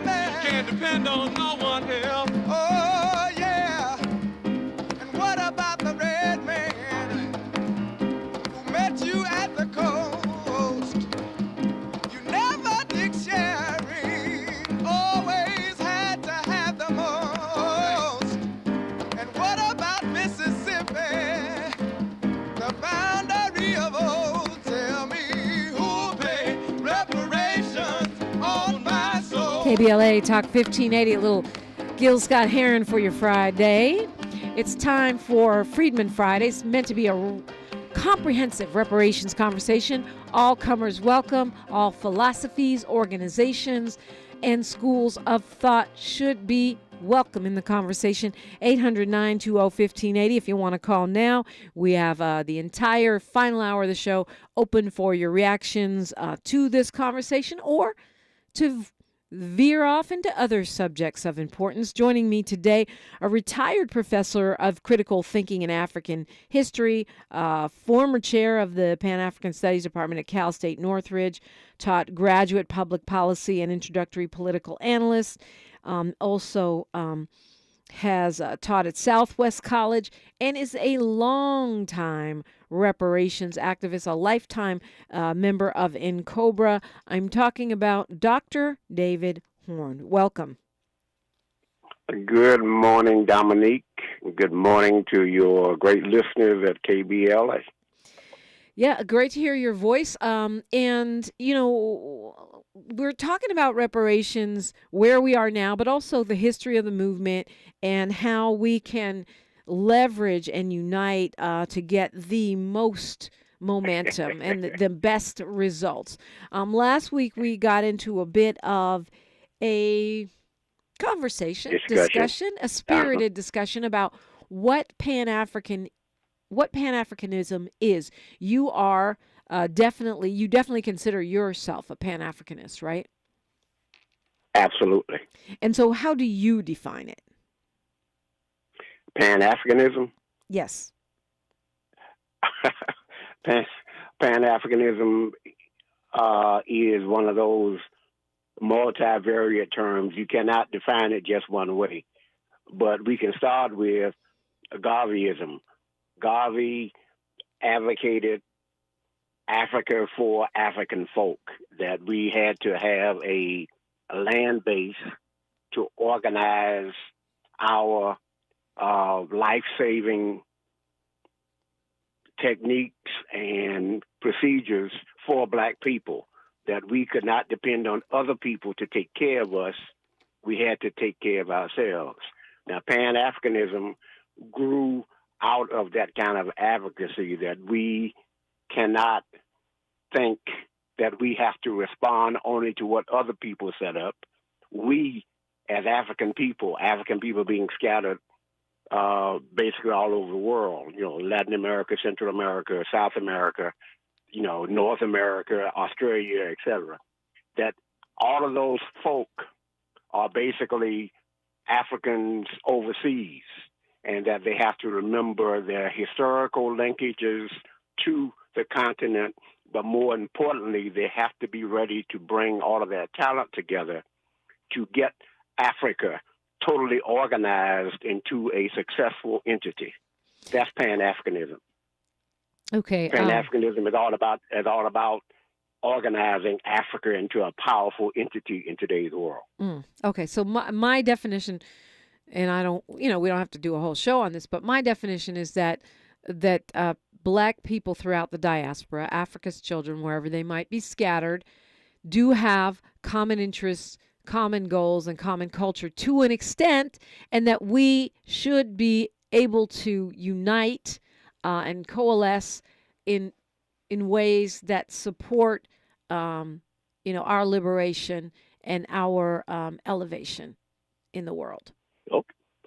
man. Can't depend on no one else. Oh, yeah. And what about the red man who met you at the coast? You never did sharing, always had to have the most. And what about Mississippi, the boundary of old? Tell me who'll pay reparations on my soul. KBLA Talk 1580, a little Gil Scott Heron for your Friday. It's time for Freedmen Fridays, meant to be a comprehensive reparations conversation. All comers welcome. All philosophies, organizations, and schools of thought should be welcome in the conversation. 800-920-1580 if you want to call now. We have the entire final hour of the show open for your reactions to this conversation or to veer off into other subjects of importance. Joining me today, a retired professor of critical thinking and African history, former chair of the Pan-African Studies Department at Cal State Northridge, taught graduate public policy and introductory political analyst, also has taught at Southwest College, and is a longtime reparations activist, a lifetime member of NCOBRA. I'm talking about Dr. David Horne. Welcome. Good morning, Dominique. Good morning to your great listeners at KBLA. Yeah, great to hear your voice. And, you know, we're talking about reparations, where we are now, but also the history of the movement and how we can leverage and unite to get the most momentum and the best results. Last week, we got into a bit of a conversation, discussion, a spirited discussion about what Pan-Africanism is. You are you definitely consider yourself a Pan-Africanist, right? Absolutely. And so how do you define it? Pan-Africanism? Yes. Pan-Africanism is one of those multivariate terms. You cannot define it just one way. But we can start with Garveyism. Garvey advocated Africa for African folk, that we had to have a land base to organize our life-saving techniques and procedures for Black people, that we could not depend on other people to take care of us. We had to take care of ourselves. Now, Pan-Africanism grew out of that kind of advocacy, that we cannot think that we have to respond only to what other people set up. We, as African people being scattered basically all over the world, Latin America, Central America, South America, North America, Australia, etc., that all of those folk are basically Africans overseas, and that they have to remember their historical linkages to the continent, but more importantly, they have to be ready to bring all of their talent together to get Africa totally organized into a successful entity. That's Pan-Africanism. Okay. Pan-Africanism is all about organizing Africa into a powerful entity in today's world. Okay, so my definition, and we don't have to do a whole show on this, but my definition is that Black people throughout the diaspora, Africa's children, wherever they might be scattered, do have common interests, common goals, and common culture to an extent, and that we should be able to unite and coalesce in ways that support our liberation and our elevation in the world.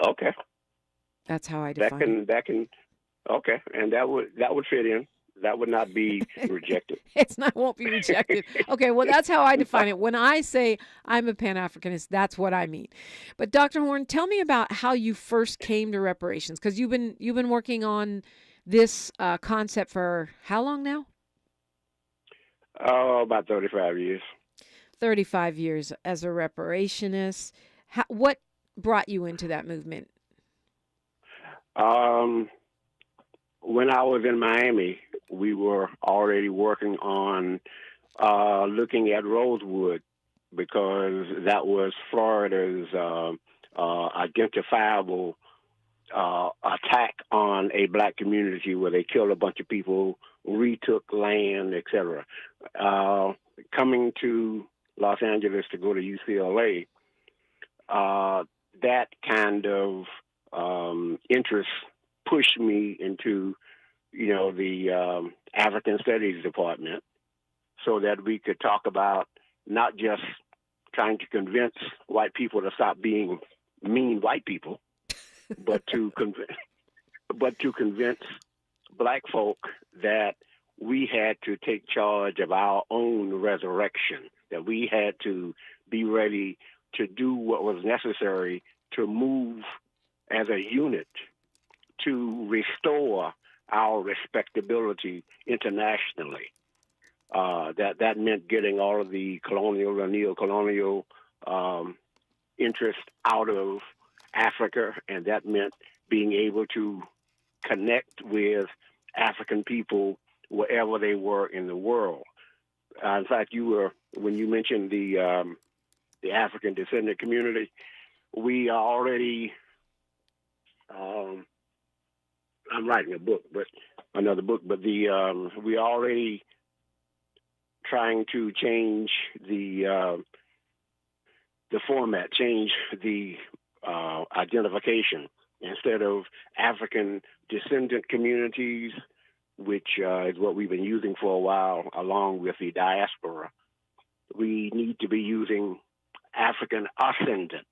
Okay. That's how I define it. Okay, and that would fit in. That would not be rejected. Won't be rejected. Okay, well, that's how I define it. When I say I'm a Pan-Africanist, that's what I mean. But Dr. Horne, tell me about how you first came to reparations, because you've been working on this concept for how long now? Oh, about 35 years. 35 years as a reparationist. What brought you into that movement? When I was in Miami, we were already working on looking at Rosewood because that was Florida's identifiable attack on a black community where they killed a bunch of people, retook land, etc. Coming to Los Angeles to go to UCLA, that kind of interest pushed me into, the African Studies department, so that we could talk about not just trying to convince white people to stop being mean white people, but to convince black folk that we had to take charge of our own resurrection, that we had to be ready to do what was necessary to move as a unit to restore our respectability internationally. That meant getting all of the colonial or neo-colonial interest out of Africa, and that meant being able to connect with African people wherever they were in the world. In fact, when you mentioned the African descendant community, we are already. I'm writing another book, but we are already trying to change the format, change the identification. Instead of African descendant communities, which is what we've been using for a while, along with the diaspora, we need to be using African ascendant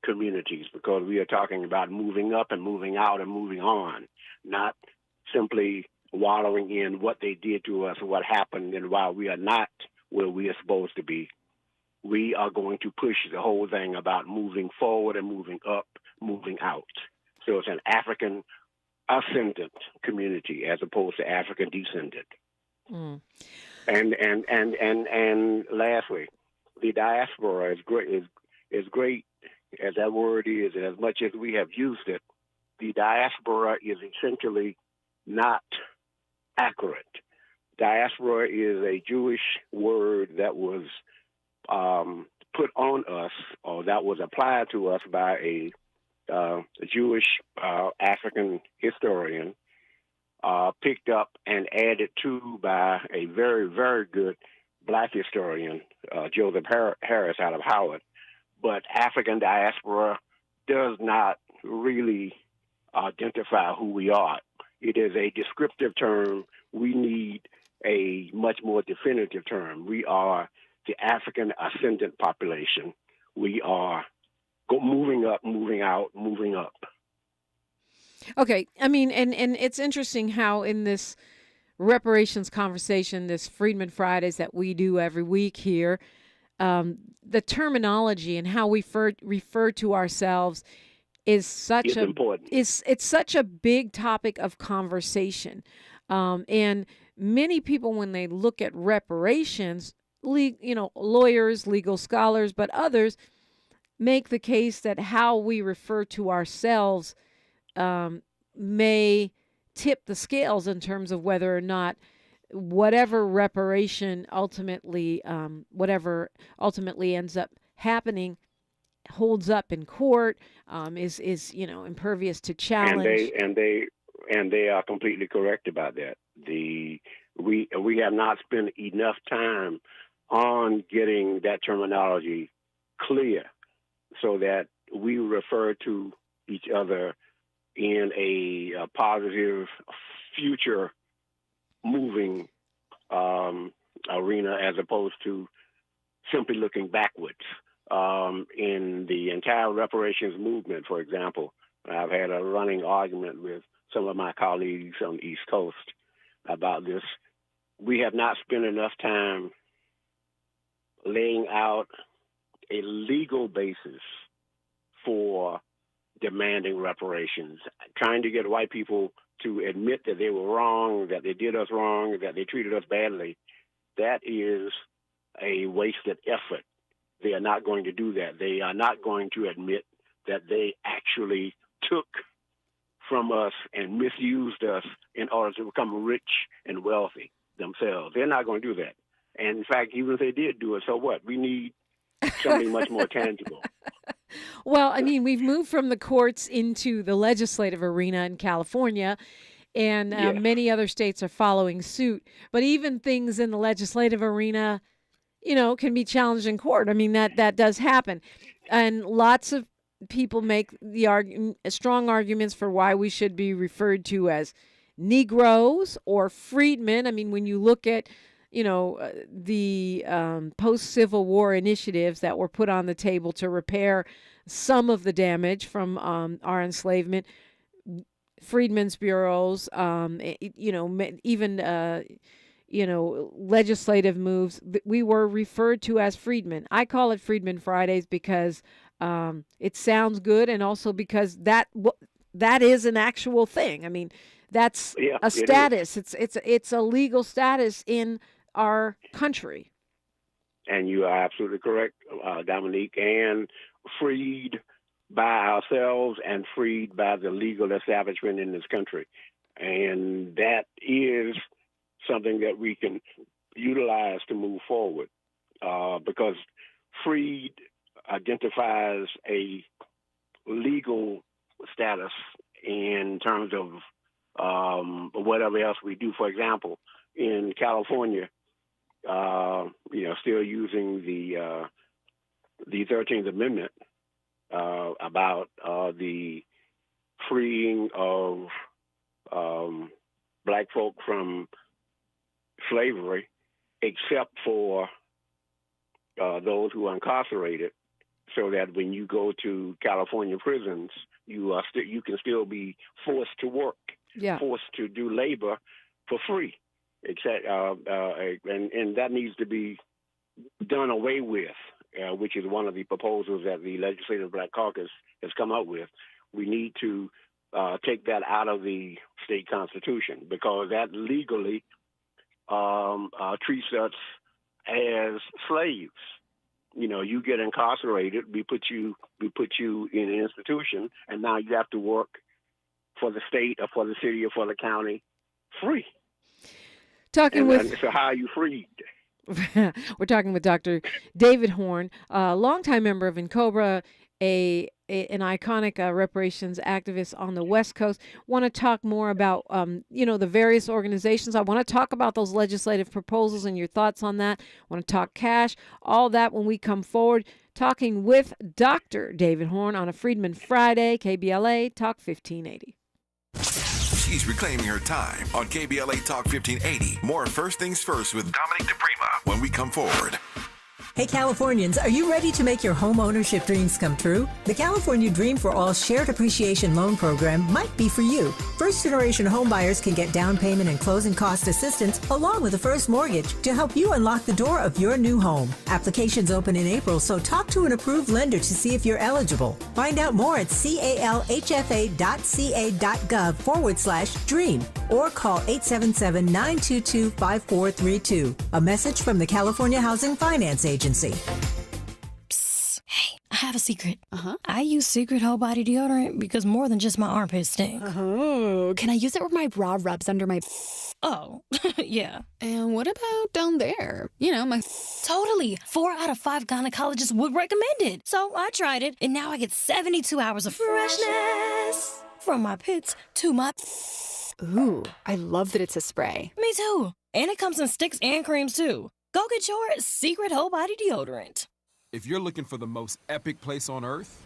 communities, because we are talking about moving up and moving out and moving on, not simply wallowing in what they did to us, what happened, and why we are not where we are supposed to be. We are going to push the whole thing about moving forward and moving up, moving out. So it's an African ascendant community as opposed to African descendant. Mm. And lastly, the diaspora is great as that word is, and as much as we have used it, the diaspora is essentially not accurate. Diaspora is a Jewish word that was put on us, or that was applied to us by a Jewish African historian, picked up and added to by a very, very good black historian, Joseph Harris out of Howard. But African diaspora does not really identify who we are. It is a descriptive term. We need a much more definitive term. We are the African ascendant population. We are moving up, moving out, moving up. Okay. I mean, and it's interesting how in this reparations conversation, this Freedmen Fridays that we do every week here, the terminology and how we refer to ourselves is such important. It's such a big topic of conversation, and many people, when they look at reparations, lawyers, legal scholars, but others make the case that how we refer to ourselves may tip the scales in terms of whether or not whatever reparation ultimately ends up happening holds up in court, is impervious to challenge. And they are completely correct about that. We have not spent enough time on getting that terminology clear, so that we refer to each other in a positive, future moving arena, as opposed to simply looking backwards. In the entire reparations movement, for example, I've had a running argument with some of my colleagues on the East Coast about this. We have not spent enough time laying out a legal basis for demanding reparations, trying to get white people to admit that they were wrong, that they did us wrong, that they treated us badly. That is a wasted effort. They are not going to do that. They are not going to admit that they actually took from us and misused us in order to become rich and wealthy themselves. They're not going to do that. And in fact, even if they did do it, so what? We need something much more tangible. Well, I mean, we've moved from the courts into the legislative arena in California, and many other states are following suit. But even things in the legislative arena, can be challenged in court. I mean, that does happen. And lots of people make strong arguments for why we should be referred to as Negroes or freedmen. I mean, when you look at the post-Civil War initiatives that were put on the table to repair some of the damage from our enslavement, freedmen's bureaus, even legislative moves, we were referred to as freedmen. I call it Freedmen Fridays because it sounds good, and also because that is an actual thing. I mean, that's a status. It's a legal status in our country. And you are absolutely correct, Dominique. And freed by ourselves and freed by the legal establishment in this country. And that is something that we can utilize to move forward, because freed identifies a legal status in terms of whatever else we do. For example, in California, still using the 13th Amendment about the freeing of black folk from slavery, except for those who are incarcerated, so that when you go to California prisons, you can still be forced to work, forced to do labor for free. Except, and that needs to be done away with, which is one of the proposals that the Legislative Black Caucus has come up with. We need to take that out of the state constitution, because that legally treats us as slaves. You get incarcerated, we put you in an institution, and now you have to work for the state or for the city or for the county free. So how are you freed? We're talking with Dr. David Horne, a longtime member of NCOBRA, an iconic reparations activist on the West Coast. Want to talk more about, the various organizations. I want to talk about those legislative proposals and your thoughts on that. Want to talk cash, all that when we come forward. Talking with Dr. David Horne on a Freedmen Friday, KBLA Talk 1580. She's reclaiming her time on KBLA Talk 1580. More First Things First with Dominique DiPrima when we come forward. Hey Californians, are you ready to make your home ownership dreams come true? The California Dream for All Shared Appreciation Loan Program might be for you. First-generation homebuyers can get down payment and closing cost assistance along with a first mortgage to help you unlock the door of your new home. Applications open in April, so talk to an approved lender to see if you're eligible. Find out more at calhfa.ca.gov/dream or call 877-922-5432. A message from the California Housing Finance Agency. Psst. Hey, I have a secret. I use Secret Whole Body Deodorant because more than just my armpits stink. Oh, can I use it where my bra rubs under my... Oh, yeah. And what about down there? My... Totally. 4 out of 5 gynecologists would recommend it. So I tried it, and now I get 72 hours of freshness from my pits to my... Ooh, I love that it's a spray. Me too. And it comes in sticks and creams too. Go get your Secret Whole Body Deodorant. If you're looking for the most epic place on Earth,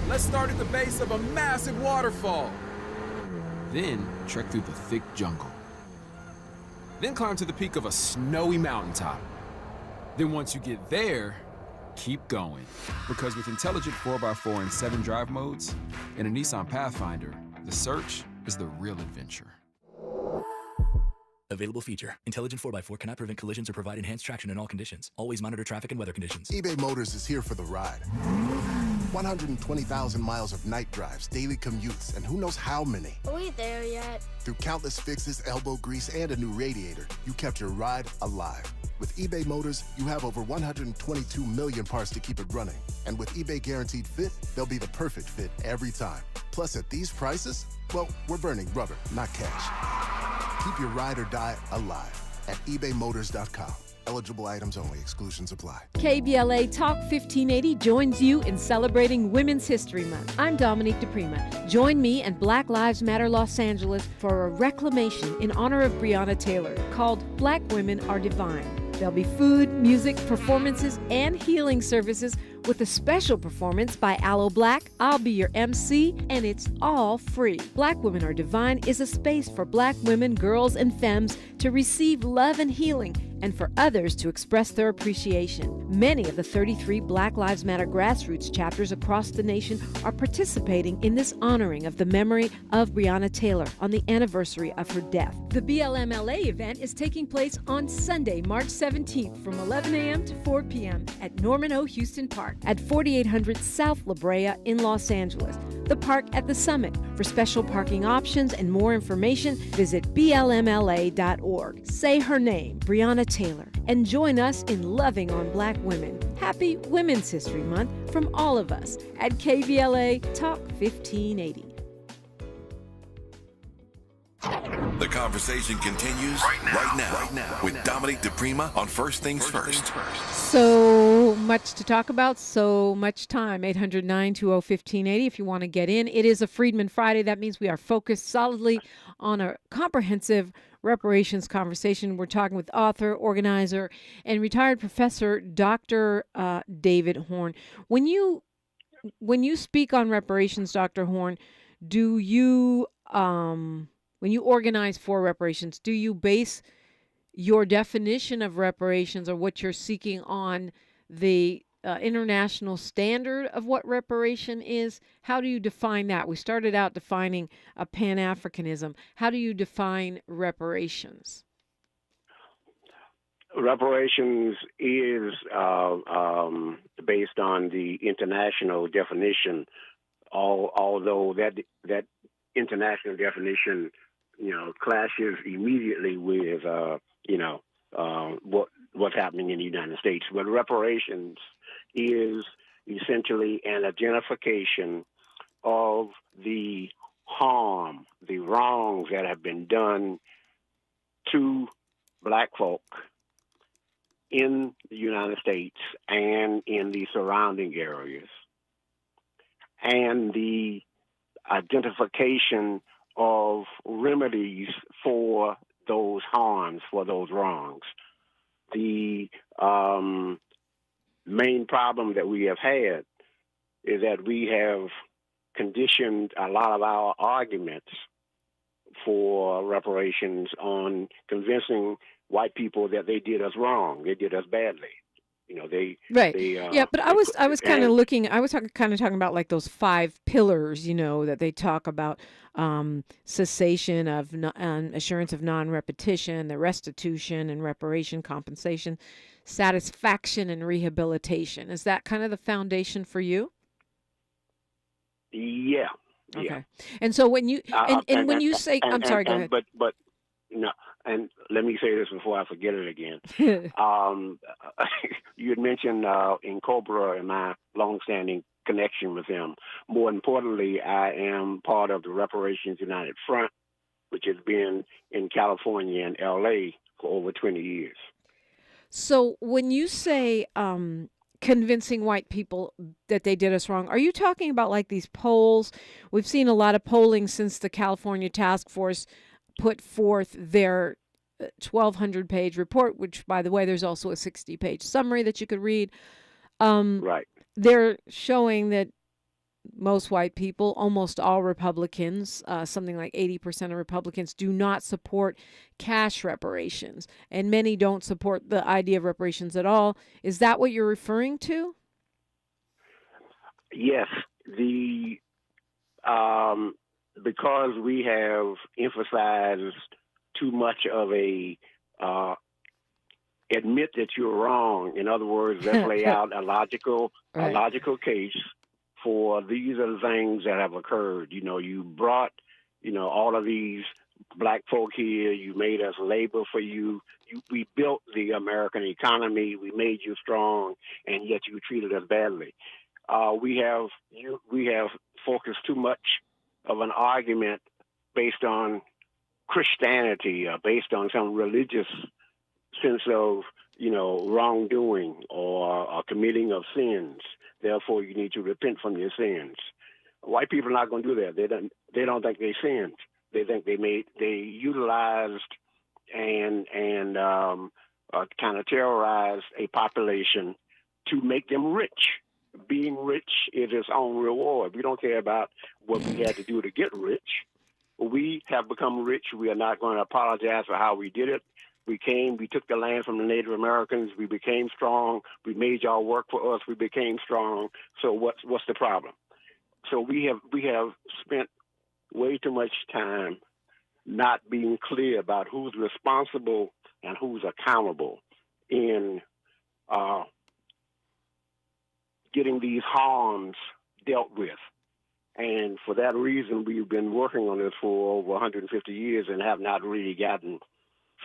let's start at the base of a massive waterfall. Then trek through the thick jungle. Then climb to the peak of a snowy mountaintop. Then once you get there, keep going. Because with intelligent 4x4 and 7 drive modes and a Nissan Pathfinder, the search is the real adventure. Available feature. Intelligent 4x4 cannot prevent collisions or provide enhanced traction in all conditions. Always monitor traffic and weather conditions. eBay Motors is here for the ride. 120,000 miles of night drives, daily commutes, and who knows how many. Are we there yet? Through countless fixes, elbow grease, and a new radiator, you kept your ride alive. With eBay Motors, you have over 122 million parts to keep it running. And with eBay Guaranteed Fit, they'll be the perfect fit every time. Plus, at these prices, well, we're burning rubber, not cash. Keep your ride or die alive at ebaymotors.com. Eligible items only. Exclusions apply. KBLA Talk 1580 joins you in celebrating Women's History Month. I'm Dominique DiPrima. Join me and Black Lives Matter Los Angeles for a reclamation in honor of Breonna Taylor called Black Women Are Divine. There'll be food, music, performances, and healing services with a special performance by Aloe Black. I'll be your MC, and it's all free. Black Women Are Divine is a space for Black women, girls, and femmes to receive love and healing, and for others to express their appreciation. Many of the 33 Black Lives Matter grassroots chapters across the nation are participating in this honoring of the memory of Breonna Taylor on the anniversary of her death. The BLMLA event is taking place on Sunday, March 17th from 11 a.m. to 4 p.m. at Norman O. Houston Park at 4800 South La Brea in Los Angeles. The park at the Summit. For special parking options and more information, visit blmla.org. Say her name, Breonna Taylor, and join us in loving on Black women. Happy Women's History Month from all of us at KBLA Talk 1580. The conversation continues right now with Dominique DiPrima on First Things First. So much to talk about, so much time. 800-920-1580 if you want to get in. It is a Freedmen Friday. That means we are focused solidly on a comprehensive reparations conversation. We're talking with author, organizer, and retired professor Dr. David Horne. When you speak on reparations, Dr. Horne, do you when you organize for reparations, do you base your definition of reparations or what you're seeking on the international standard of what reparation is? How do you define that? We started out defining a Pan-Africanism. How do you define reparations? Reparations is based on the international definition, although that international definition, clashes immediately with, what's happening in the United States. But reparations is essentially an identification of the harm, the wrongs that have been done to Black folk in the United States and in the surrounding areas, and the identification of remedies for those harms, for those wrongs. The main problem that we have had is that we have conditioned a lot of our arguments for reparations on convincing white people that they did us wrong, they did us badly. But I was kind of looking. I was kind of talking about like those 5 pillars, that they talk about: cessation of assurance of non-repetition, the restitution and reparation, compensation, satisfaction, and rehabilitation. Is that kind of the foundation for you? Yeah. Okay. Yeah. And so when you when you say, I'm sorry, go ahead. But no. And let me say this before I forget it again. You had mentioned in Cobra and my longstanding connection with him. More importantly, I am part of the Reparations United Front, which has been in California and L.A. for over 20 years. So when you say convincing white people that they did us wrong, are you talking about like these polls? We've seen a lot of polling since the California Task Force put forth their 1,200-page report, which, by the way, there's also a 60-page summary that you could read. Right. They're showing that most white people, almost all Republicans, something like 80% of Republicans, do not support cash reparations, and many don't support the idea of reparations at all. Is that what you're referring to? Yes. Because we have emphasized too much of a admit that you're wrong. In other words, let's lay out a logical case for these are the things that have occurred. You brought, all of these black folk here. You made us labor for you. We built the American economy. We made you strong, and yet you treated us badly. We have focused too much of an argument based on Christianity, based on some religious sense of wrongdoing or committing of sins. Therefore, you need to repent from your sins. White people are not going to do that. They don't think they sinned. They think they utilized and kind of terrorized a population to make them rich. Being rich is its own reward. We don't care about what we had to do to get rich. We have become rich. We are not going to apologize for how we did it. We took the land from the Native Americans. We became strong. We made y'all work for us. We became strong. So what's the problem? So we have spent way too much time not being clear about who's responsible and who's accountable in getting these harms dealt with. And for that reason, we've been working on this for over 150 years and have not really gotten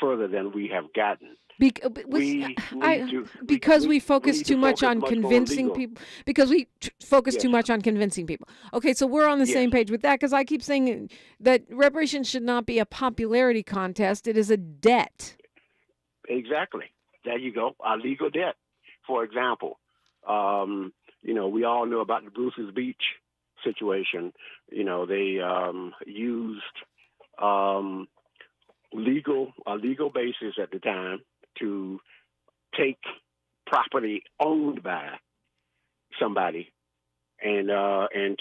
further than we have gotten. Because we focus too much on convincing people. Because we focus too much on convincing people. Okay, so we're on the same page with that, because I keep saying that reparations should not be a popularity contest. It is a debt. Exactly. There you go. Our legal debt. For example, we all know about the Bruce's Beach situation. They used legal basis at the time to take property owned by somebody and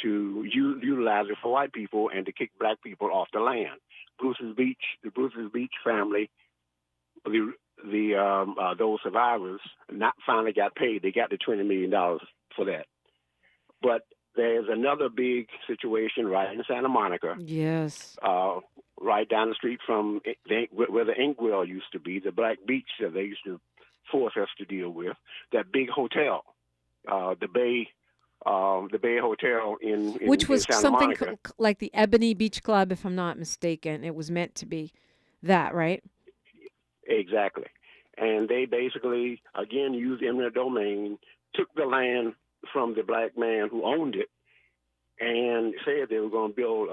to utilize it for white people and to kick black people off the land. The Bruce's Beach family, those survivors, finally got paid. They got the $20 million for that. But there's another big situation right in Santa Monica. Yes. Right down the street from where the Inkwell used to be, the Black Beach that they used to force us to deal with. That big hotel, the Bay Hotel in which was Santa something Monica. Like the Ebony Beach Club, if I'm not mistaken. It was meant to be that, right? Exactly. And they basically, again, used eminent domain, took the land from the black man who owned it, and said they were going to build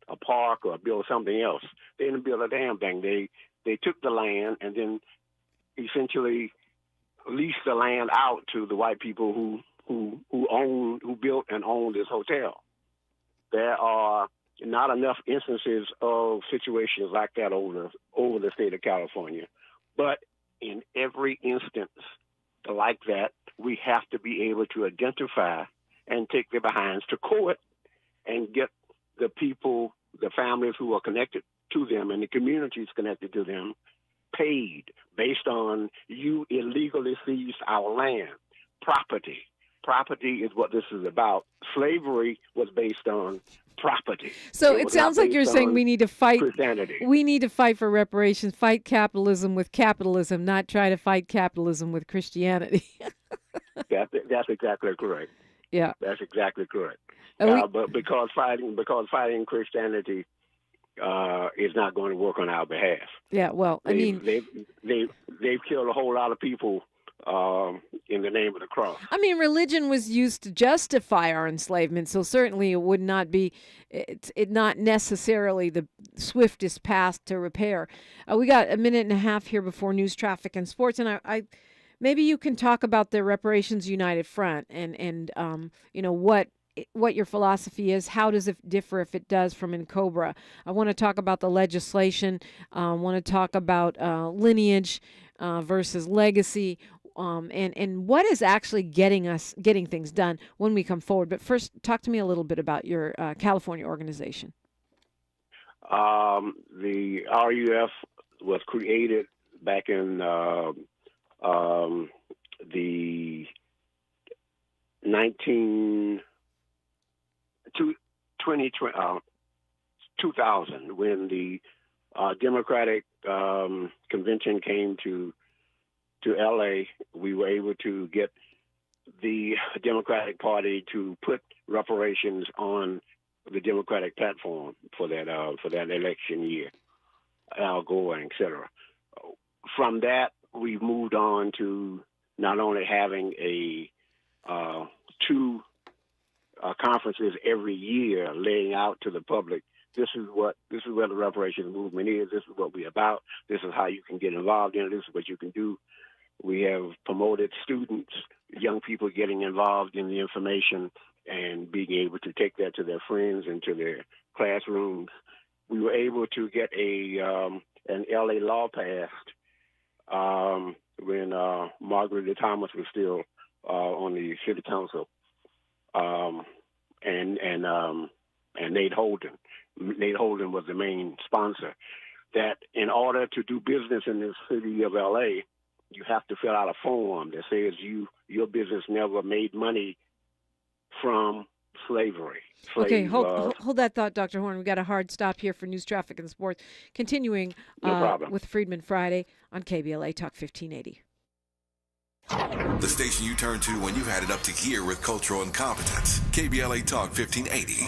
a park or build something else. They didn't build a damn thing. They took the land and then essentially leased the land out to the white people who built and owned this hotel. There are not enough instances of situations like that over the state of California. But in every instance like that, we have to be able to identify and take their behinds to court and get the people, the families who are connected to them and the communities connected to them paid based on you illegally seized our land. Property is what this is about. Slavery was based on property. So it sounds like you're saying we need to fight. Christianity. We need to fight for reparations, fight capitalism with capitalism, not try to fight capitalism with Christianity. That's exactly correct. Yeah, that's exactly correct. But because fighting Christianity is not going to work on our behalf. Yeah, well, they've killed a whole lot of people in the name of the cross. I mean, religion was used to justify our enslavement, so certainly it would not be, not necessarily the swiftest path to repair. We got a minute and a half here before news, traffic, and sports, and I maybe you can talk about the Reparations United Front and what your philosophy is. How does it differ, if it does, from NCOBRA? I want to talk about the legislation. I want to talk about lineage versus legacy, and what is actually getting things done when we come forward. But first, talk to me a little bit about your California organization. The RUF was created back in the 2000, when the Democratic convention came to LA. We were able to get the Democratic Party to put reparations on the Democratic platform for that election year, Al Gore, et cetera. From that, we moved on to not only having two conferences every year, laying out to the public, this is where the reparations movement is. This is what we're about. This is how you can get involved in it. This is what you can do. We have promoted students, young people getting involved in the information and being able to take that to their friends and to their classrooms. We were able to get an LA law passed when Margaret D. Thomas was still on the city council, and Nate Holden. Nate Holden was the main sponsor. That in order to do business in the city of LA, you have to fill out a form that says your business never made money from slavery. Okay, hold that thought, Dr. Horne. We got a hard stop here for news, traffic, and sports. Continuing with Freedmen Friday on KBLA Talk 1580. The station you turn to when you've had it up to gear with cultural incompetence. KBLA Talk 1580.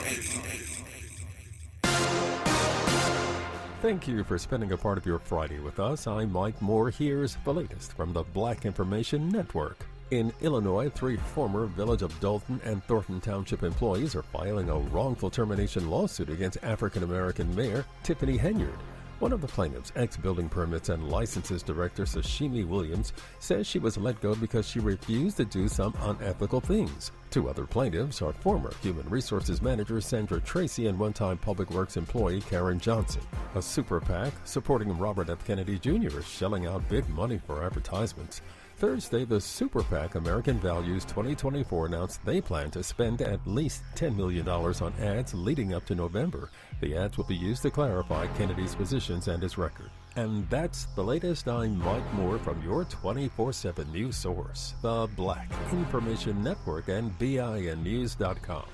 Thank you for spending a part of your Friday with us. I'm Mike Moore. Here's the latest from the Black Information Network. In Illinois, 3 former Village of Dalton and Thornton Township employees are filing a wrongful termination lawsuit against African-American Mayor Tiffany Henyard. One of the plaintiffs, ex-building permits and licenses director Sashimi Williams, says she was let go because she refused to do some unethical things. 2 other plaintiffs are former Human Resources Manager Sandra Tracy and one-time Public Works employee Karen Johnson. A super PAC supporting Robert F. Kennedy Jr. is shelling out big money for advertisements. Thursday, the Super PAC American Values 2024 announced they plan to spend at least $10 million on ads leading up to November. The ads will be used to clarify Kennedy's positions and his record. And that's the latest. I'm Mike Moore from your 24/7 news source, the Black Information Network and BINnews.com.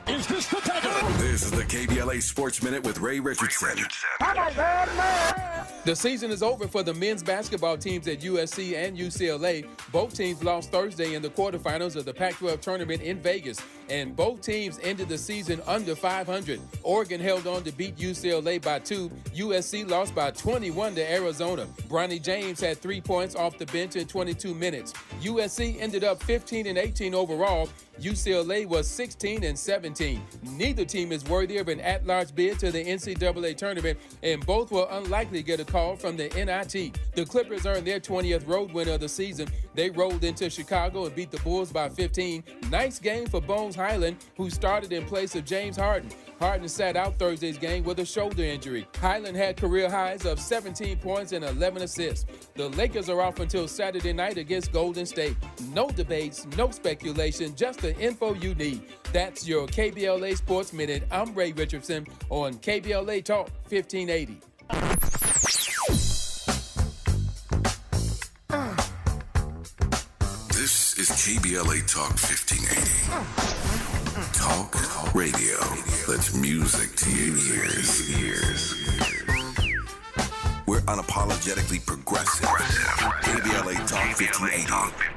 Is this the time? This is the KBLA Sports Minute with Ray Richardson. The season is over for the men's basketball teams at USC and UCLA. Both teams lost Thursday in the quarterfinals of the Pac-12 tournament in Vegas, and both teams ended the season under 500. Oregon held on to beat UCLA by 2. USC lost by 21 to Arizona. Bronny James had 3 points off the bench in 22 minutes. USC ended up 15-18 overall. UCLA was 16-17. Neither team is worthy of an at-large bid to the NCAA tournament, and both will unlikely get a call from the NIT. The Clippers earned their 20th road win of the season. They rolled into Chicago and beat the Bulls by 15. Nice game for Bones Highland, who started in place of James Harden. Harden sat out Thursday's game with a shoulder injury. Highland had career highs of 17 points and 11 assists. The Lakers are off until Saturday night against Golden State. No debates, no speculation, just the info you need. That's your KBLA Sports Minute. I'm Ray Richardson on KBLA Talk 1580. This is KBLA Talk 1580. Talk radio. That's music to your ears. We're unapologetically progressive. KBLA Talk 1580.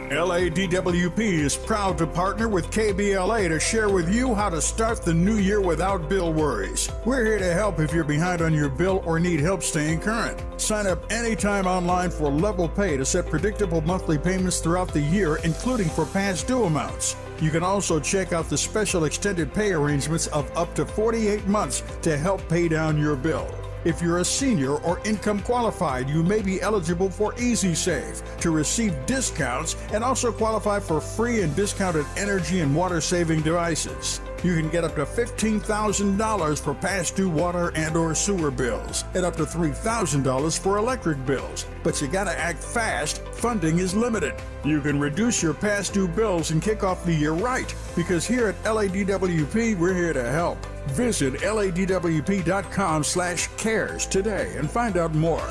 LADWP is proud to partner with KBLA to share with you how to start the new year without bill worries. We're here to help if you're behind on your bill or need help staying current. Sign up anytime online for Level Pay to set predictable monthly payments throughout the year, including for past due amounts. You can also check out the special extended pay arrangements of up to 48 months to help pay down your bill. If you're a senior or income qualified, you may be eligible for Easy Save to receive discounts and also qualify for free and discounted energy and water saving devices. You can get up to $15,000 for past due water and or sewer bills and up to $3,000 for electric bills. But you gotta act fast. Funding is limited. You can reduce your past due bills and kick off the year right, because here at LADWP, we're here to help. Visit ladwp.com/cares today and find out more.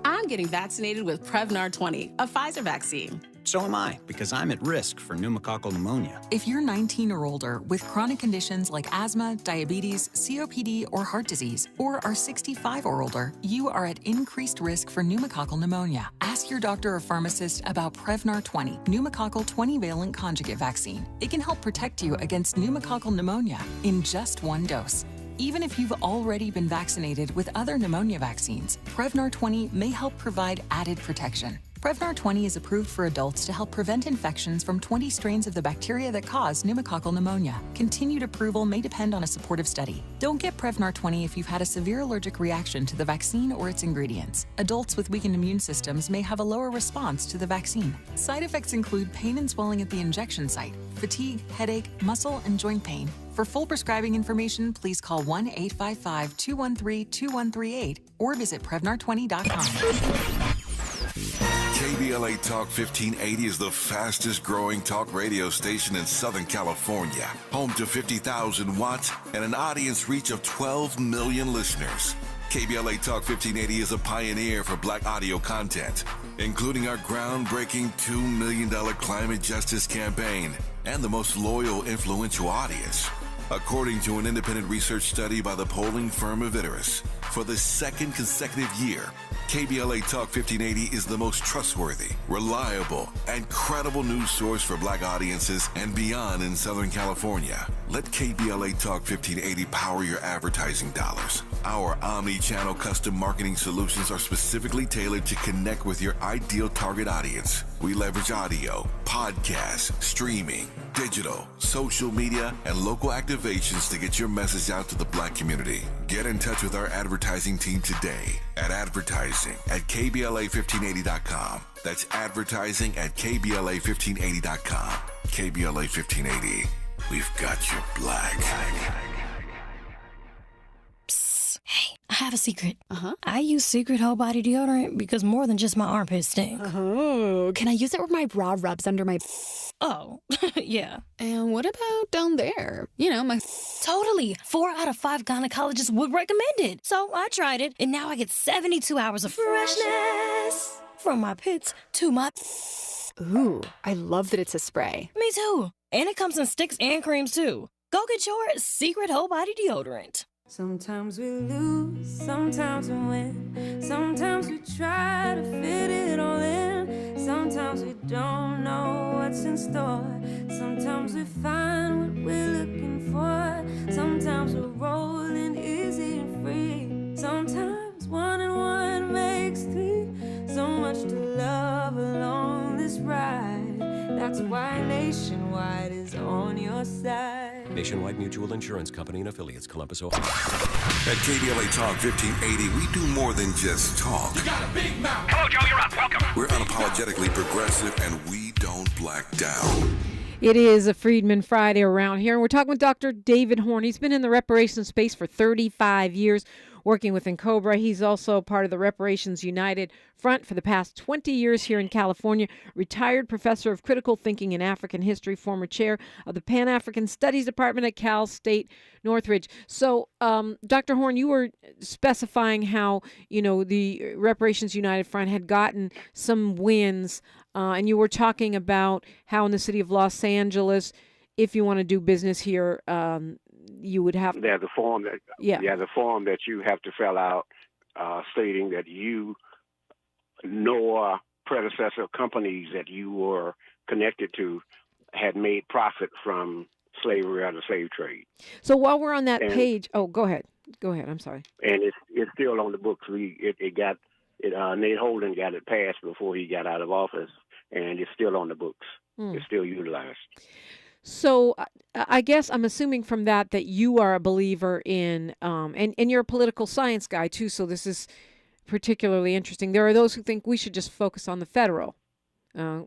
I'm getting vaccinated with Prevnar 20, a Pfizer vaccine. So am I, because I'm at risk for pneumococcal pneumonia. If you're 19 or older with chronic conditions like asthma, diabetes, COPD, or heart disease, or are 65 or older, you are at increased risk for pneumococcal pneumonia. Ask your doctor or pharmacist about Prevnar 20, pneumococcal 20-valent conjugate vaccine. It can help protect you against pneumococcal pneumonia in just one dose. Even if you've already been vaccinated with other pneumonia vaccines, Prevnar 20 may help provide added protection. Prevnar 20 is approved for adults to help prevent infections from 20 strains of the bacteria that cause pneumococcal pneumonia. Continued approval may depend on a supportive study. Don't get Prevnar 20 if you've had a severe allergic reaction to the vaccine or its ingredients. Adults with weakened immune systems may have a lower response to the vaccine. Side effects include pain and swelling at the injection site, fatigue, headache, muscle, and joint pain. For full prescribing information, please call 1-855-213-2138 or visit Prevnar20.com. KBLA Talk 1580 is the fastest growing talk radio station in Southern California. Home to 50,000 watts and an audience reach of 12 million listeners. KBLA Talk 1580 is a pioneer for Black audio content, including our groundbreaking $2 million climate justice campaign and the most loyal, influential audience. According to an independent research study by the polling firm Reparations, for the second consecutive year, KBLA Talk 1580 is the most trustworthy, reliable, and credible news source for Black audiences and beyond in Southern California. Let KBLA Talk 1580 power your advertising dollars. Our omni-channel custom marketing solutions are specifically tailored to connect with your ideal target audience. We leverage audio, podcasts, streaming, digital, social media, and local activations to get your message out to the Black community. Get in touch with our advertising team today at advertising@KBLA1580.com. That's advertising@KBLA1580.com. KBLA 1580. We've got you Black. Psst. Hey, I have a secret. I use Secret Whole Body Deodorant because more than just my armpits stink. Oh, can I use it where my bra rubs under my... Oh, yeah. And what about down there? You know, my... Totally. 4 out of 5 gynecologists would recommend it. So I tried it, and now I get 72 hours of freshness from my pits to my... Ooh, I love that it's a spray. Me too. And it comes in sticks and creams too. Go get your Secret Whole Body Deodorant. Sometimes we lose, sometimes we win. Sometimes we try to fit it all in. Sometimes we don't know what's in store. Sometimes we find what we're looking for. Sometimes we're rolling easy and free. Sometimes 1 and 1 makes 3. So much to love along this ride. That's why Nationwide is on your side. Nationwide Mutual Insurance Company and affiliates, Columbus, Ohio. At KBLA Talk 1580, we do more than just talk. You got a big mouth. Hello, Joe, you're up. Welcome. We're unapologetically progressive, and we don't black down. It is a Freedmen Friday around here, and we're talking with Dr. David Horne. He's been in the reparations space for 35 years, working with NCOBRA. He's also part of the Reparations United Front for the past 20 years here in California, retired professor of critical thinking and African history, former chair of the Pan-African Studies Department at Cal State Northridge. So, Dr. Horne, you were specifying how, the Reparations United Front had gotten some wins, and you were talking about how in the city of Los Angeles, if you want to do business here, you would have. There's a form that the form that you have to fill out, stating that you know predecessor companies that you were connected to had made profit from slavery or the slave trade. So while we're on that page, go ahead. I'm sorry. And it's still on the books. Nate Holden got it passed before he got out of office, and it's still on the books. It's still utilized. So I guess I'm assuming from that you are a believer in, and you're a political science guy too, so this is particularly interesting. There are those who think we should just focus on the federal,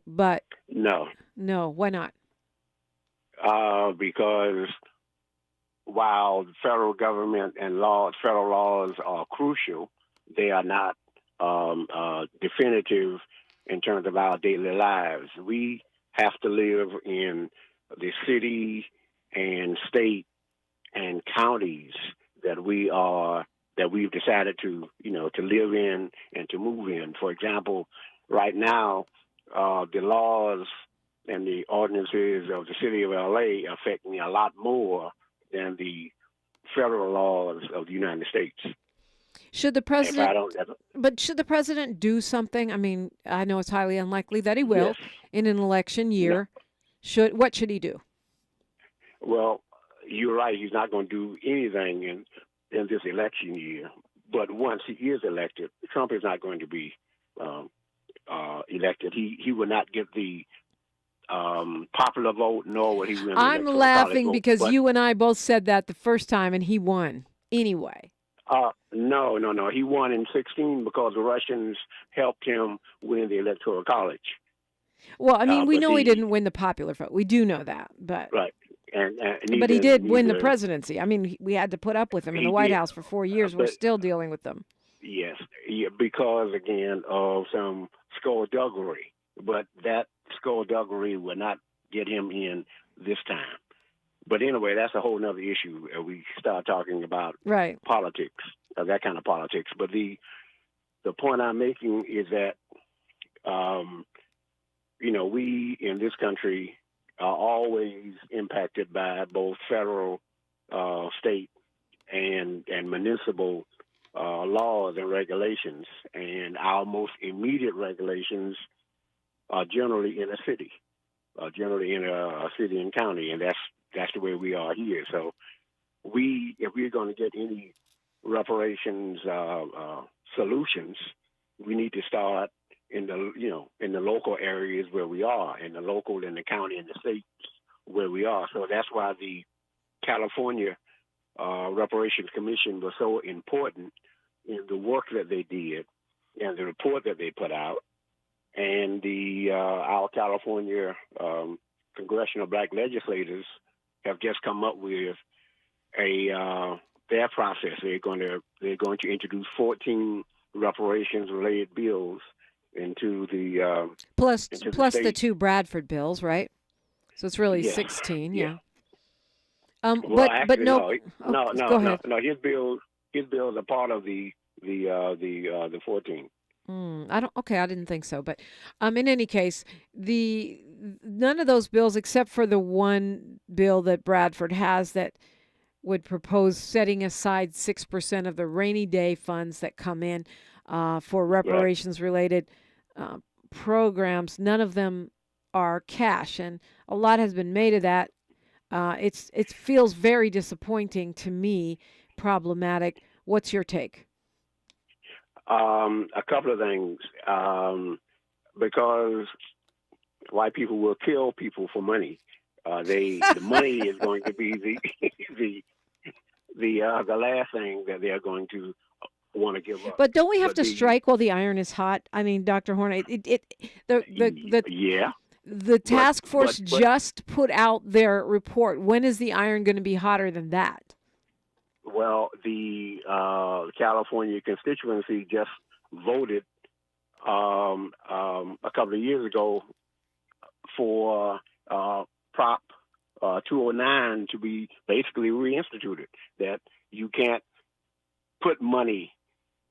but... No, why not? Because while the federal government and federal laws are crucial, they are not definitive in terms of our daily lives. We have to live in the city and state and counties that we've decided to live in and to move in. For example, right now, the laws and the ordinances of the city of LA affect me a lot more than the federal laws of the United States. Should the president? But should the president do something? I mean, I know it's highly unlikely that he will in an election year. No. What should he do? Well, you're right. He's not going to do anything in this election year. But once he is elected, Trump is not going to be elected. He will not get the popular vote, nor will he win the I'm laughing because you and I both said that the first time, and he won anyway. No. He won in 2016 because the Russians helped him win the Electoral College. Well, I mean, we know he didn't win the popular vote. We do know that, but right. But he did win the presidency. I mean, we had to put up with him in the White House for 4 years. We're still dealing with them. Yes, because, again, of some skullduggery. But that skullduggery will not get him in this time. But anyway, that's a whole other issue. We start talking about politics, that kind of politics. But the point I'm making is that, we in this country are always impacted by both federal, state, and municipal laws and regulations. And our most immediate regulations are generally in a city, and county, and that's the way we are here. So if we're going to get any reparations solutions, we need to start in the local areas where we are, in the local, in the county, and the states where we are. So that's why the California Reparations Commission was so important in the work that they did and the report that they put out. And our California congressional black legislators have just come up with their process. They're going to introduce 14 reparations-related bills into the plus the two Bradford bills, right? So it's really 16. Yeah. Well, but actually, no. Go ahead. No. His bills are part of the 14. I didn't think so. But in any case, none of those bills, except for the one bill that Bradford has that would propose setting aside 6% of the rainy day funds that come in for reparations-related programs. None of them are cash, and a lot has been made of that. It feels very disappointing to me, problematic. What's your take? A couple of things. Because white people will kill people for money. The money is going to be the last thing that they're going to want to give up. But don't we have to strike while the iron is hot? I mean, Dr. Horne, the task force just put out their report. When is the iron going to be hotter than that? Well, the California constituency just voted a couple of years ago for Prop 209 to be basically reinstituted, that you can't put money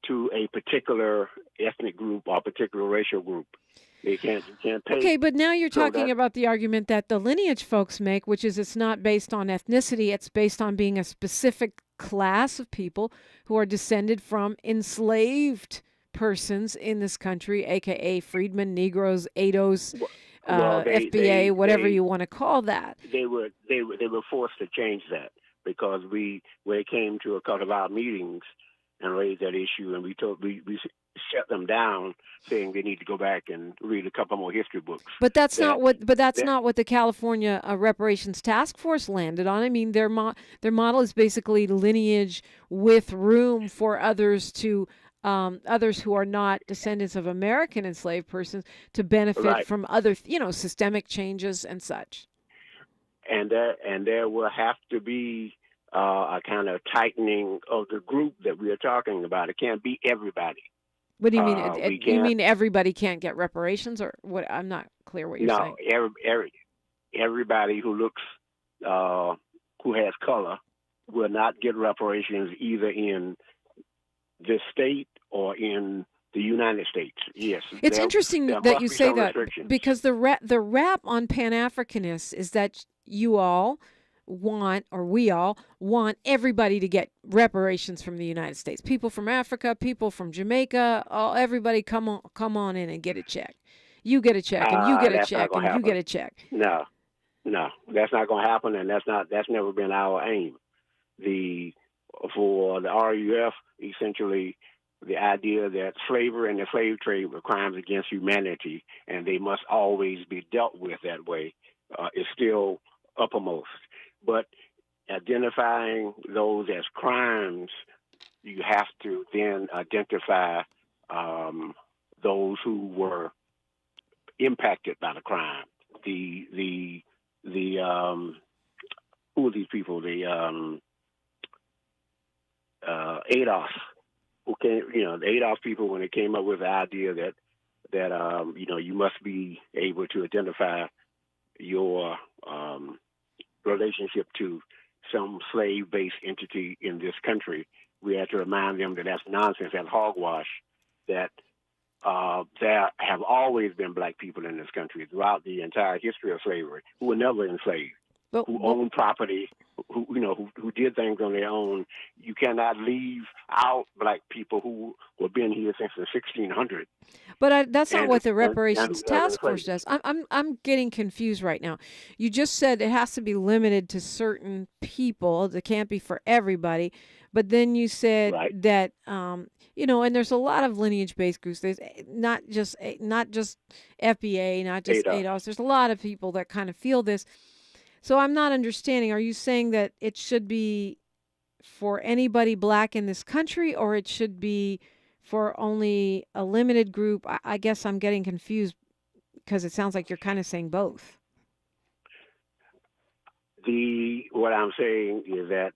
to a particular ethnic group or particular racial group. You can't pay. Okay, but now you're talking about the argument that the lineage folks make, which is it's not based on ethnicity, it's based on being a specific class of people who are descended from enslaved persons in this country, a.k.a. freedmen, Negroes, ADOs, FBA, whatever you want to call that. They were forced to change that because when it came to a couple of our meetings and raised that issue, and we shut them down, saying they need to go back and read a couple more history books. But that's not what the California Reparations Task Force landed on. I mean, their model is basically lineage with room for others who are not descendants of American enslaved persons to benefit from other, systemic changes and such. And there will have to be a kind of tightening of the group that we are talking about. It can't be everybody. What do you mean? You mean everybody can't get reparations, or what? I'm not clear what you're saying. No, everybody who looks, who has color, will not get reparations either in this state or in The United States, yes. It's interesting that you say that, because the rap on Pan-Africanists is that you all want, or we all want, everybody to get reparations from the United States. People from Africa, people from Jamaica, everybody come on in and get a check. You get a check, and you get a check, and you get a check. No, that's not going to happen, and that's never been our aim. For the RUF, essentially, the idea that slavery and the slave trade were crimes against humanity, and they must always be dealt with that way, is still uppermost. But identifying those as crimes, you have to then identify those who were impacted by the crime. Who are these people? The ADOS. The ADOS people, when they came up with the idea that you must be able to identify your relationship to some slave-based entity in this country, we had to remind them that that's nonsense, that's hogwash, that there have always been black people in this country throughout the entire history of slavery who were never enslaved, who owned property, who did things on their own. You cannot leave out black people who have been here since the 1600s. But that's not what the Reparations Task Force does. I'm getting confused right now. You just said it has to be limited to certain people. It can't be for everybody. But then you said that and there's a lot of lineage-based groups. There's not just FBA, not just ADOS. There's a lot of people that kind of feel this. So I'm not understanding. Are you saying that it should be for anybody black in this country, or it should be for only a limited group? I guess I'm getting confused because it sounds like you're kind of saying both. What I'm saying is that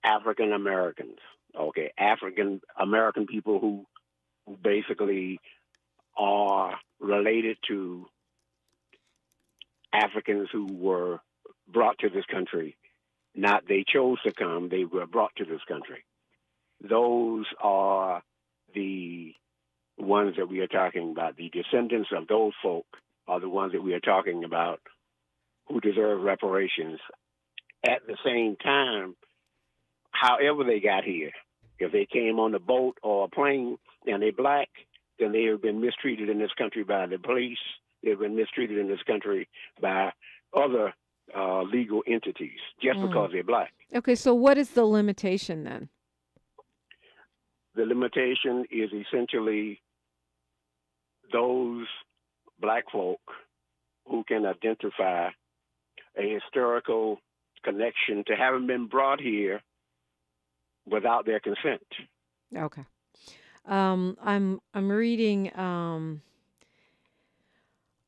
African Americans, African American people who basically are related to Africans who were brought to this country. Not they chose to come, they were brought to this country. Those are the ones that we are talking about. The descendants of those folk are the ones that we are talking about who deserve reparations. At the same time, however they got here, if they came on a boat or a plane and they're black, then they have been mistreated in this country by the police. They've been mistreated in this country by other legal entities just because they're black. Okay, so what is the limitation then? The limitation is essentially those black folk who can identify a historical connection to having been brought here without their consent. Okay. I'm reading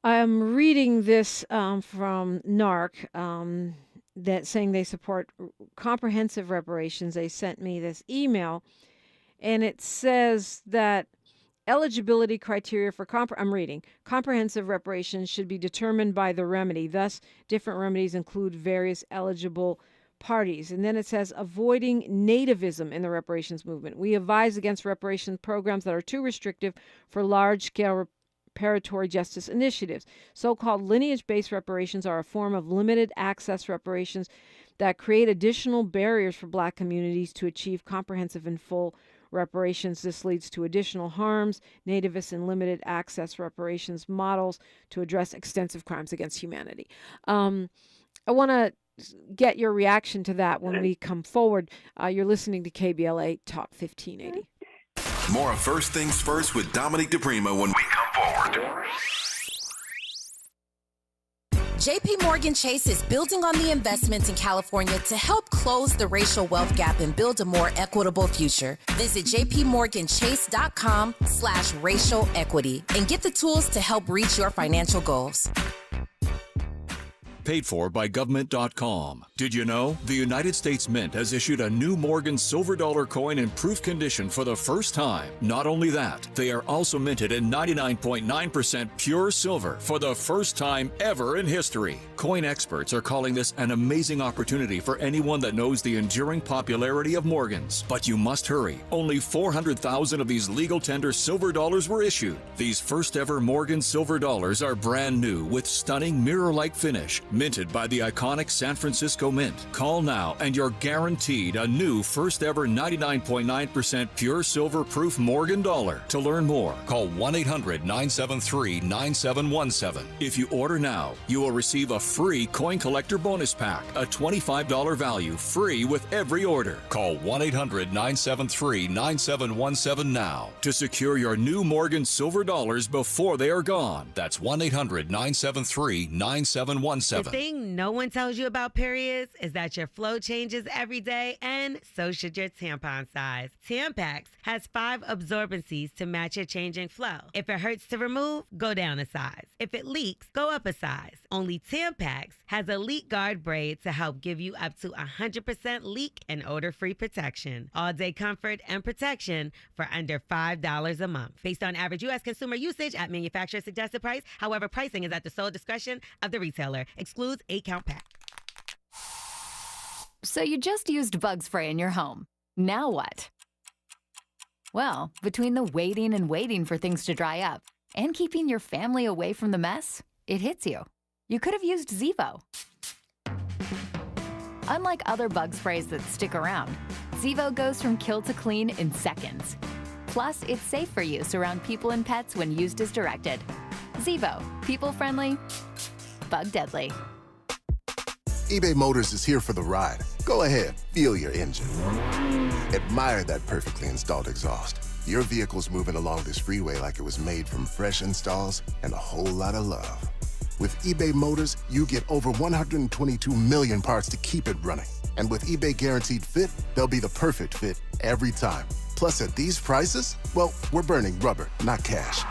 I'm reading this from NARC that saying they support comprehensive reparations. They sent me this email, and it says that eligibility criteria for comprehensive reparations should be determined by the remedy. Thus, different remedies include various eligible parties. And then it says avoiding nativism in the reparations movement. We advise against reparations programs that are too restrictive for large-scale reparatory justice initiatives. So-called lineage-based reparations are a form of limited access reparations that create additional barriers for black communities to achieve comprehensive and full reparations. This leads to additional harms. Nativist and limited access reparations models to address extensive crimes against humanity. I want to get your reaction to that when we come forward. You're listening to KBLA Talk 1580. More of First Things First with Dominique DiPrima when we come forward. JP Morgan Chase is building on the investments in California to help close the racial wealth gap and build a more equitable future. Visit jpmorganchase.com/racial equity and get the tools to help reach your financial goals. Paid for by government.com. Did you know the United States Mint has issued a new Morgan silver dollar coin in proof condition for the first time? Not only that, they are also minted in 99.9% pure silver for the first time ever in history. Coin experts are calling this an amazing opportunity for anyone that knows the enduring popularity of Morgans. But you must hurry. Only 400,000 of these legal tender silver dollars were issued. These first ever Morgan silver dollars are brand new with stunning mirror-like finish, minted by the iconic San Francisco Mint. Call now and you're guaranteed a new first ever 99.9% pure silver proof Morgan dollar. To learn more, call 1-800-973-9717. If you order now, you will receive a free coin collector bonus pack, a $25 value, free with every order. Call 1-800-973-9717 now to secure your new Morgan silver dollars before they are gone. That's 1-800-973-9717. The thing no one tells you about periods is that your flow changes every day, and so should your tampon size. Tampax has 5 absorbencies to match your changing flow. If it hurts to remove, go down a size. If it leaks, go up a size. Only Tampax has a leak guard braid to help give you up to 100% leak and odor-free protection. All-day comfort and protection for under $5 a month. Based on average U.S. consumer usage at manufacturer's suggested price. However, pricing is at the sole discretion of the retailer. Excludes 8-count pack. So you just used bug spray in your home. Now what? Well, between the waiting and waiting for things to dry up and keeping your family away from the mess, it hits you. You could have used Zevo. Unlike other bug sprays that stick around, Zevo goes from kill to clean in seconds. Plus, it's safe for use around people and pets when used as directed. Zevo, people-friendly, bug-deadly. eBay Motors is here for the ride. Go ahead, feel your engine. Admire that perfectly installed exhaust. Your vehicle's moving along this freeway like it was made from fresh installs and a whole lot of love. With eBay Motors, you get over 122 million parts to keep it running. And with eBay Guaranteed Fit, they'll be the perfect fit every time. Plus, at these prices, well, we're burning rubber, not cash.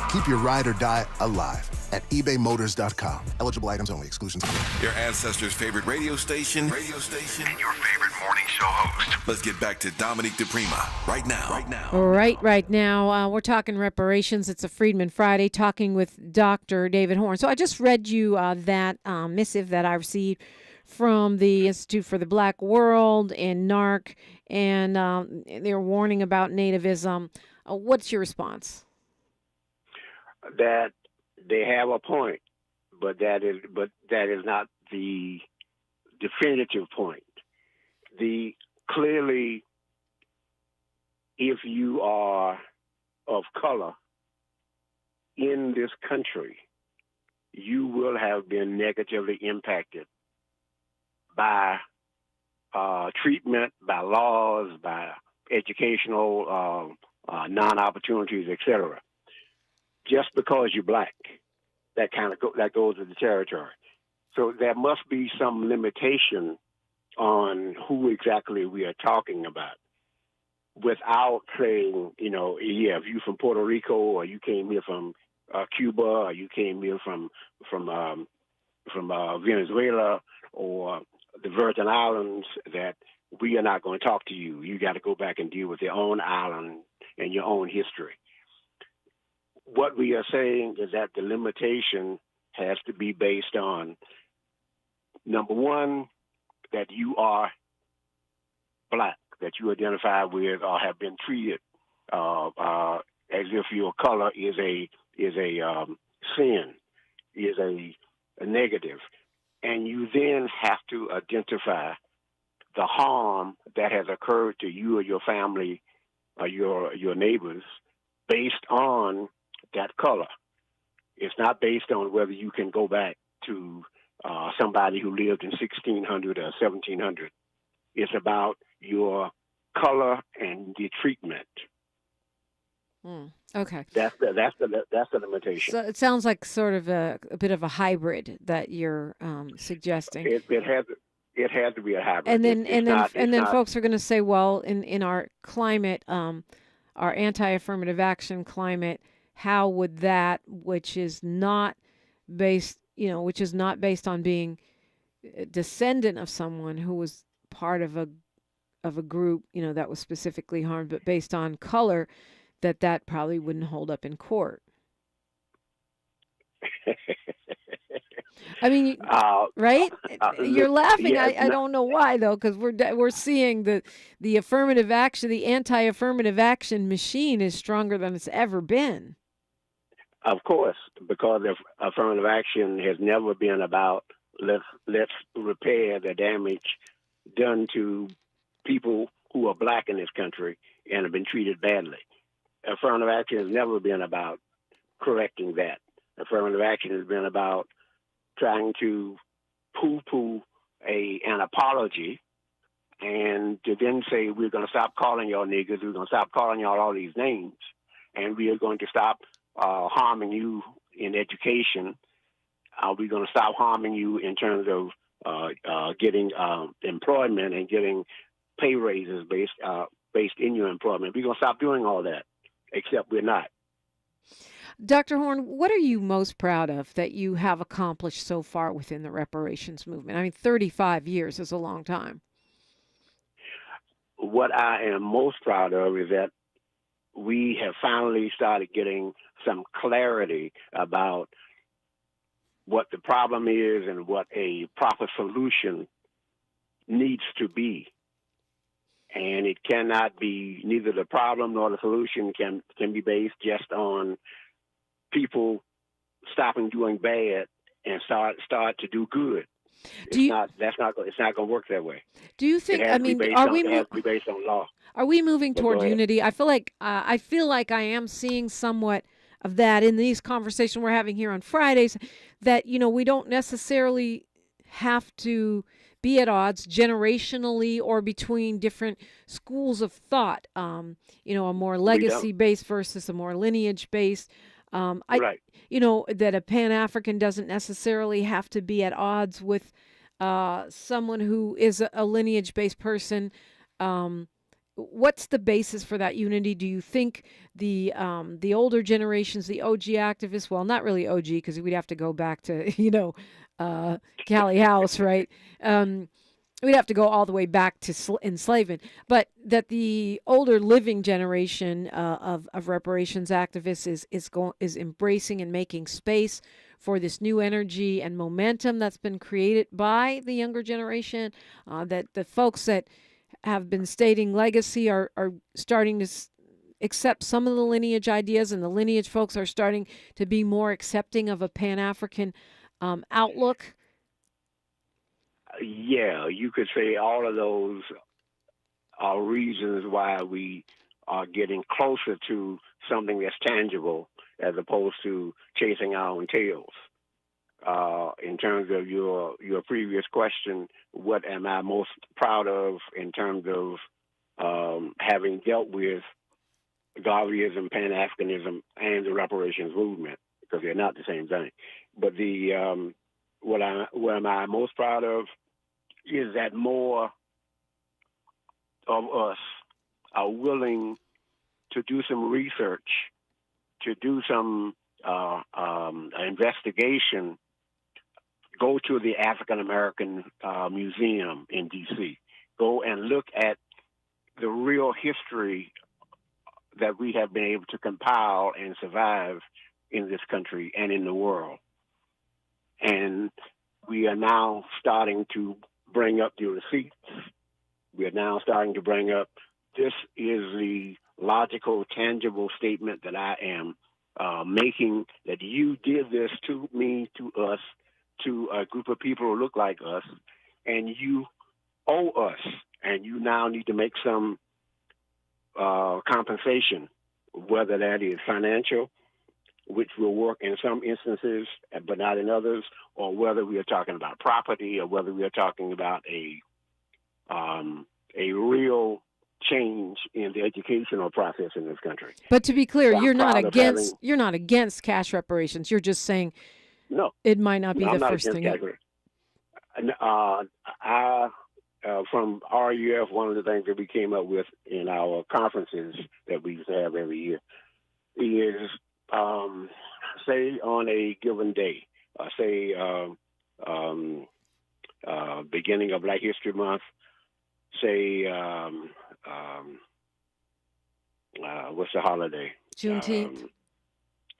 Keep your ride or die alive at ebaymotors.com. Eligible items only. Exclusions apply. Your ancestors' favorite radio station, and your favorite morning show host. Let's get back to Dominique DiPrima right now. Right now. We're talking reparations. It's a Freedmen Friday, talking with Dr. David Horne. So I just read you that missive that I received from the Institute for the Black World and NARC, and they're warning about nativism. What's your response? That they have a point, but that is not the definitive point. Clearly, if you are of color in this country, you will have been negatively impacted by treatment, by laws, by educational non-opportunities, etc. Just because you're black, that goes with the territory. So there must be some limitation on who exactly we are talking about, without saying, if you're from Puerto Rico, or you came here from Cuba, or you came here from Venezuela, or the Virgin Islands, that we are not going to talk to you. You got to go back and deal with your own island and your own history. What we are saying is that the limitation has to be based on, number one, that you are black, that you identify with or have been treated as if your color is a sin, is a negative. And you then have to identify the harm that has occurred to you or your family or your neighbors based on that color. It's not based on whether you can go back to somebody who lived in 1600 or 1700. It's about your color and the treatment. Okay. That's the limitation. So it sounds like sort of a bit of a hybrid that you're suggesting. It has to be a hybrid. And then folks are going to say, well, in our climate, our anti-affirmative action climate, how would that, which is not based which is not based on being a descendant of someone who was part of a group, that was specifically harmed, but based on color, that probably wouldn't hold up in court. I mean, right? You're laughing. Yeah, I don't know why though, because we're seeing the affirmative action, the anti-affirmative action machine is stronger than it's ever been. Of course, because affirmative action has never been about let's repair the damage done to people who are black in this country and have been treated badly. Affirmative action has never been about correcting that. Affirmative action has been about trying to poo-poo an apology and to then say, we're going to stop calling y'all niggers, we're going to stop calling y'all all these names, and we are going to stop harming you in education. We're going to stop harming you in terms of getting employment and getting pay raises based in your employment. We're going to stop doing all that, except we're not. Dr. Horne, what are you most proud of that you have accomplished so far within the reparations movement? I mean, 35 years is a long time. What I am most proud of is that we have finally started getting some clarity about what the problem is and what a proper solution needs to be. And it cannot be, neither the problem nor the solution can be based just on people stopping doing bad and start to do good. It's not going to work that way. Do you think? It has to be based on law. Are we moving toward unity? I feel like I am seeing somewhat of that in these conversations we're having here on Fridays. That we don't necessarily have to be at odds generationally or between different schools of thought. A more legacy-based versus a more lineage-based. Right. That a Pan-African doesn't necessarily have to be at odds with someone who is a lineage-based person. What's the basis for that unity? Do you think the older generations, the OG activists, well, not really OG because we'd have to go back to, Callie House, right? We'd have to go all the way back to enslavement, but that the older living generation of reparations activists is embracing and making space for this new energy and momentum that's been created by the younger generation, that the folks that have been stating legacy are starting to accept some of the lineage ideas, and the lineage folks are starting to be more accepting of a Pan-African outlook. Yeah, you could say all of those are reasons why we are getting closer to something that's tangible as opposed to chasing our own tails. In terms of your previous question, what am I most proud of in terms of having dealt with Garveyism, Pan-Africanism, and the reparations movement, because they're not the same thing. But what am I most proud of is that more of us are willing to do some research, to do some investigation, go to the African American Museum in D.C., go and look at the real history that we have been able to compile and survive in this country and in the world. And we are now starting to bring up the receipts. We are now starting to bring up, this is the logical, tangible statement that I am making, that you did this to me, to us, to a group of people who look like us, and you owe us, and you now need to make some compensation, whether that is financial, which will work in some instances, but not in others, or whether we are talking about property, or whether we are talking about a real change in the educational process in this country. But to be clear, So you're not against cash reparations. You're just saying no, it might not be I'm the not first thing. From RUF, one of the things that we came up with in our conferences that we used to have every year is, say on a given day, say, beginning of Black History Month, say, what's the holiday? Juneteenth.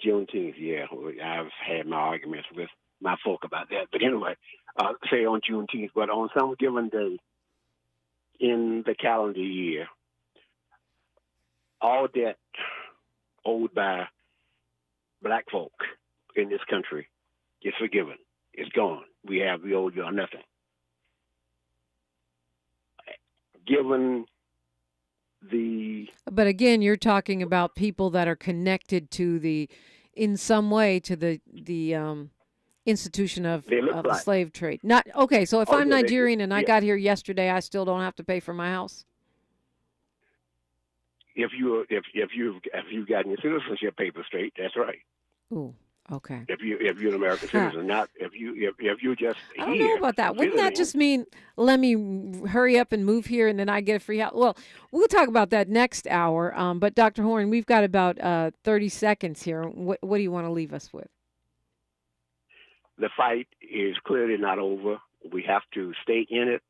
Juneteenth, yeah. I've had my arguments with my folk about that. But anyway, say on Juneteenth, but on some given day in the calendar year, all debt owed by Black folk in this country is forgiven. It's gone. We owe you nothing. Given the... But again, you're talking about people that are connected to in some way to the institution of the slave trade. Not okay. So if I'm Nigerian and I got here yesterday, I still don't have to pay for my house. If you've gotten your citizenship paper straight, that's right. Ooh, okay. If you're an American citizen, not if you just I don't know about that. Wouldn't that just mean let me hurry up and move here and then I get a free house? Well, we'll talk about that next hour. But Dr. Horne, we've got about 30 seconds here. What do you want to leave us with? The fight is clearly not over. We have to stay in it.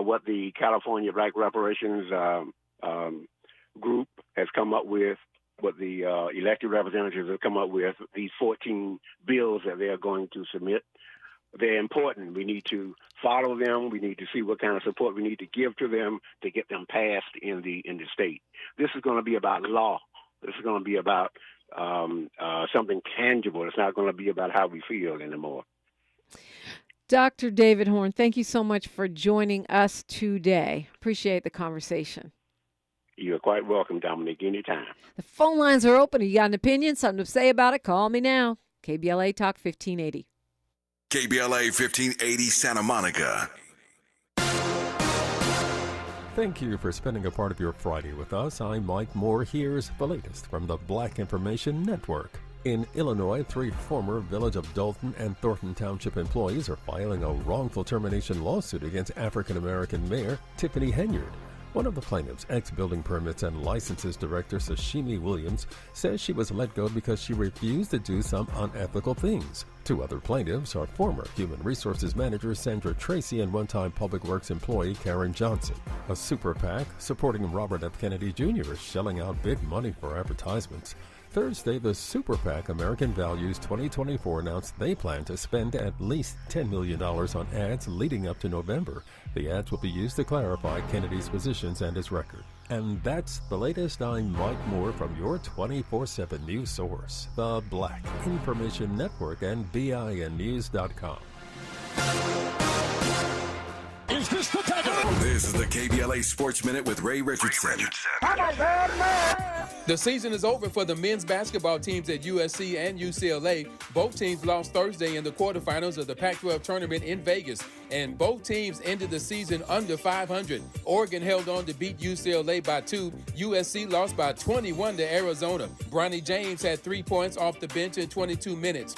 What the California Black Reparations group has come up with, what the elected representatives have come up with, these 14 bills that they are going to submit. They're important. We need to follow them. We need to see what kind of support we need to give to them to get them passed in the state. This is going to be about law. This is going to be about something tangible. It's not going to be about how we feel anymore. Dr. David Horne, thank you so much for joining us today. Appreciate the conversation. You're quite welcome, Dominique, anytime. The phone lines are open. You got an opinion, something to say about it, call me now. KBLA Talk 1580. KBLA 1580 Santa Monica. Thank you for spending a part of your Friday with us. I'm Mike Moore. Here's the latest from the Black Information Network. In Illinois, 3 former Village of Dalton and Thornton Township employees are filing a wrongful termination lawsuit against African-American Mayor Tiffany Henyard. One of the plaintiffs, ex-building permits and licenses director Sashimi Williams, says she was let go because she refused to do some unethical things. 2 other plaintiffs are former Human Resources Manager Sandra Tracy and one-time Public Works employee Karen Johnson. A super PAC supporting Robert F. Kennedy Jr. is shelling out big money for advertisements. Thursday, the Super PAC American Values 2024 announced they plan to spend at least $10 million on ads leading up to November. The ads will be used to clarify Kennedy's positions and his record. And that's the latest. I'm Mike Moore from your 24/7 news source, the Black Information Network and BINnews.com. Is this the time? This is the KBLA Sports Minute with Ray Richardson. The season is over for the men's basketball teams at USC and UCLA. Both teams lost Thursday in the quarterfinals of the Pac-12 tournament in Vegas, and both teams ended the season under 500. Oregon held on to beat UCLA by 2. USC lost by 21 to Arizona. Bronny James had 3 points off the bench in 22 minutes.